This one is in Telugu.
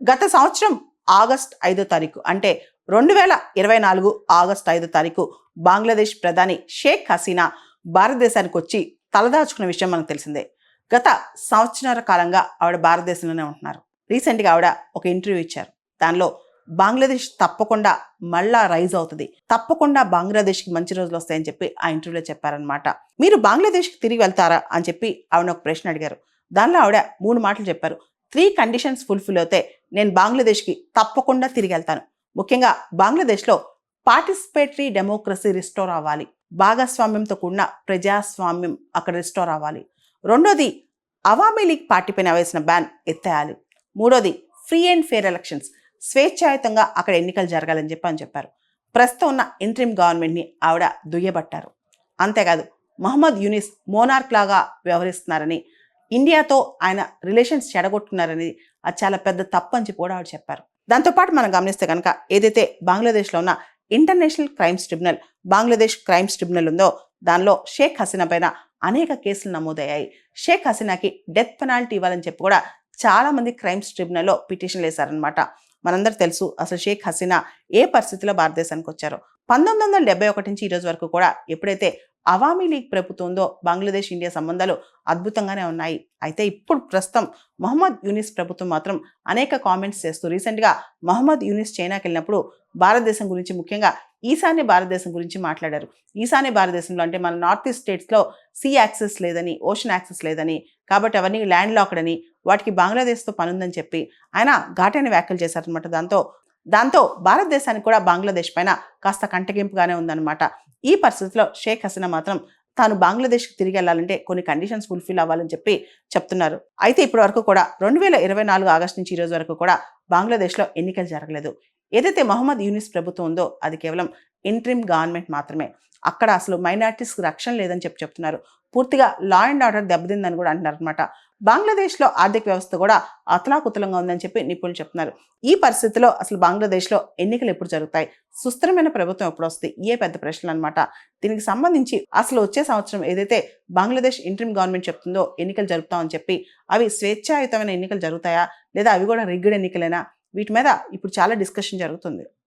గత సంవత్సరం ఆగస్ట్ 5వ తారీఖు అంటే 2024 ఆగస్ట్ 5వ తారీఖు బంగ్లాదేశ్ ప్రధాని షేక్ హసీనా భారతదేశానికి వచ్చి తలదాచుకున్న విషయం మనకు తెలిసిందే. గత సంవత్సరాల కాలంగా ఆవిడ భారతదేశంలోనే ఉంటున్నారు. రీసెంట్గా ఆవిడ ఒక ఇంటర్వ్యూ ఇచ్చారు. దానిలో బంగ్లాదేశ్ తప్పకుండా మళ్ళా రైజ్ అవుతుంది, తప్పకుండా బంగ్లాదేశ్కి మంచి రోజులు వస్తాయని చెప్పి ఆ ఇంటర్వ్యూలో చెప్పారనమాట. మీరు బంగ్లాదేశ్కి తిరిగి వెళ్తారా అని చెప్పి ఆవిడ ఒక ప్రశ్న అడిగారు. దానిలో ఆవిడ 3 మాటలు చెప్పారు. 3 కండిషన్స్ ఫుల్ఫిల్ అవుతే నేను బంగ్లాదేశ్కి తప్పకుండా తిరిగి వెళ్తాను. ముఖ్యంగా బంగ్లాదేశ్లో పార్టిసిపేటరీ డెమోక్రసీ రిస్టోర్ అవ్వాలి, భాగస్వామ్యంతో కూడిన ప్రజాస్వామ్యం అక్కడ రిస్టోర్ అవ్వాలి. రెండోది అవామీ లీగ్ పార్టీ పైన వేసిన బ్యాన్ ఎత్తేయాలి. మూడోది ఫ్రీ అండ్ ఫెయిర్ ఎలక్షన్స్, స్వేచ్ఛాయుతంగా అక్కడ ఎన్నికలు జరగాలని చెప్పారు. ప్రస్తుతం ఉన్న ఇంట్రిమ్ గవర్నమెంట్ని ఆవిడ దుయ్యబట్టారు. అంతేకాదు మహమ్మద్ యూనిస్ మోనార్క్ లాగా వ్యవహరిస్తున్నారని, ఇండియాతో ఆయన రిలేషన్స్ చెడగొట్టున్నారని అది చాలా పెద్ద తప్పు అని చెప్పి కూడా ఆవిడ చెప్పారు. దాంతోపాటు మనం గమనిస్తే కనుక ఏదైతే బంగ్లాదేశ్లో ఉన్న international crimes tribunal, Bangladesh crimes tribunal ఉందో దానిలో షేక్ హసీనా పైన అనేక కేసులు నమోదయ్యాయి. షేక్ హసీనాకి డెత్ పెనాల్టీ ఇవ్వాలని చెప్పి కూడా చాలా మంది క్రైమ్స్ ట్రిబ్యునల్లో పిటిషన్లు వేశారనమాట. మనందరూ తెలుసు అసలు షేక్ హసీనా ఏ పరిస్థితిలో భారతదేశానికి వచ్చారో. 1971 నుంచి ఈ రోజు వరకు కూడా ఎప్పుడైతే అవామీ లీగ్ ప్రభుత్వం ఉందో బంగ్లాదేశ్ ఇండియా సంబంధాలు అద్భుతంగానే ఉన్నాయి. అయితే ఇప్పుడు ప్రస్తుతం మహమ్మద్ యూనిస్ ప్రభుత్వం మాత్రం అనేక కామెంట్స్ చేస్తూ రీసెంట్గా మహమ్మద్ యూనిస్ చైనాకి వెళ్ళినప్పుడు భారతదేశం గురించి, ముఖ్యంగా ఈశాన్య భారతదేశం గురించి మాట్లాడారు. ఈశాన్య భారతదేశంలో అంటే మన నార్త్ ఈస్ట్ స్టేట్స్లో సీ యాక్సెస్ లేదని, ఓషన్ యాక్సెస్ లేదని, కాబట్టి అవన్నీ ల్యాండ్ లాక్డ్ అని, వాటికి బంగ్లాదేశ్తో పని ఉందని చెప్పి ఆయన ఘాటైన వ్యాఖ్యలు చేశారనమాట. దాంతో భారతదేశానికి కూడా బంగ్లాదేశ్ పైన కాస్త కంటగింపుగానే ఉందన్నమాట. ఈ పరిస్థితిలో షేక్ హసీనా మాత్రం తాను బంగ్లాదేశ్కి తిరిగి వెళ్ళాలంటే కొన్ని కండిషన్స్ ఫుల్ఫిల్ అవ్వాలని చెప్పి చెప్తున్నారు. అయితే ఇప్పటి వరకు కూడా 2024 ఆగస్టు నుంచి ఈ రోజు వరకు కూడా బంగ్లాదేశ్లో ఎన్నికలు జరగలేదు. ఏదైతే మహమ్మద్ యూనిస్ ప్రభుత్వం ఉందో అది కేవలం ఇంట్రిమ్ గవర్నమెంట్ మాత్రమే. అక్కడ అసలు మైనారిటీస్కి రక్షణ లేదని చెప్తున్నారు. పూర్తిగా లా అండ్ ఆర్డర్ దెబ్బతిందని కూడా అంటున్నారు అనమాట. బంగ్లాదేశ్లో ఆర్థిక వ్యవస్థ కూడా అతలాకుతలంగా ఉందని చెప్పి నిపుణులు చెప్తున్నారు. ఈ పరిస్థితిలో అసలు బంగ్లాదేశ్లో ఎన్నికలు ఎప్పుడు జరుగుతాయి, సుస్థిరమైన ప్రభుత్వం ఎప్పుడు వస్తుంది, ఏ పెద్ద ప్రశ్నలు అనమాట. దీనికి సంబంధించి అసలు వచ్చే సంవత్సరం ఏదైతే బంగ్లాదేశ్ ఇంట్రిమ్ గవర్నమెంట్ చెప్తుందో ఎన్నికలు జరుపుతామని చెప్పి అవి స్వేచ్ఛాయుతమైన ఎన్నికలు జరుగుతాయా లేదా అవి కూడా రిగ్డ్ ఎన్నికలైనా, వీటి మీద ఇప్పుడు చాలా డిస్కషన్ జరుగుతుంది.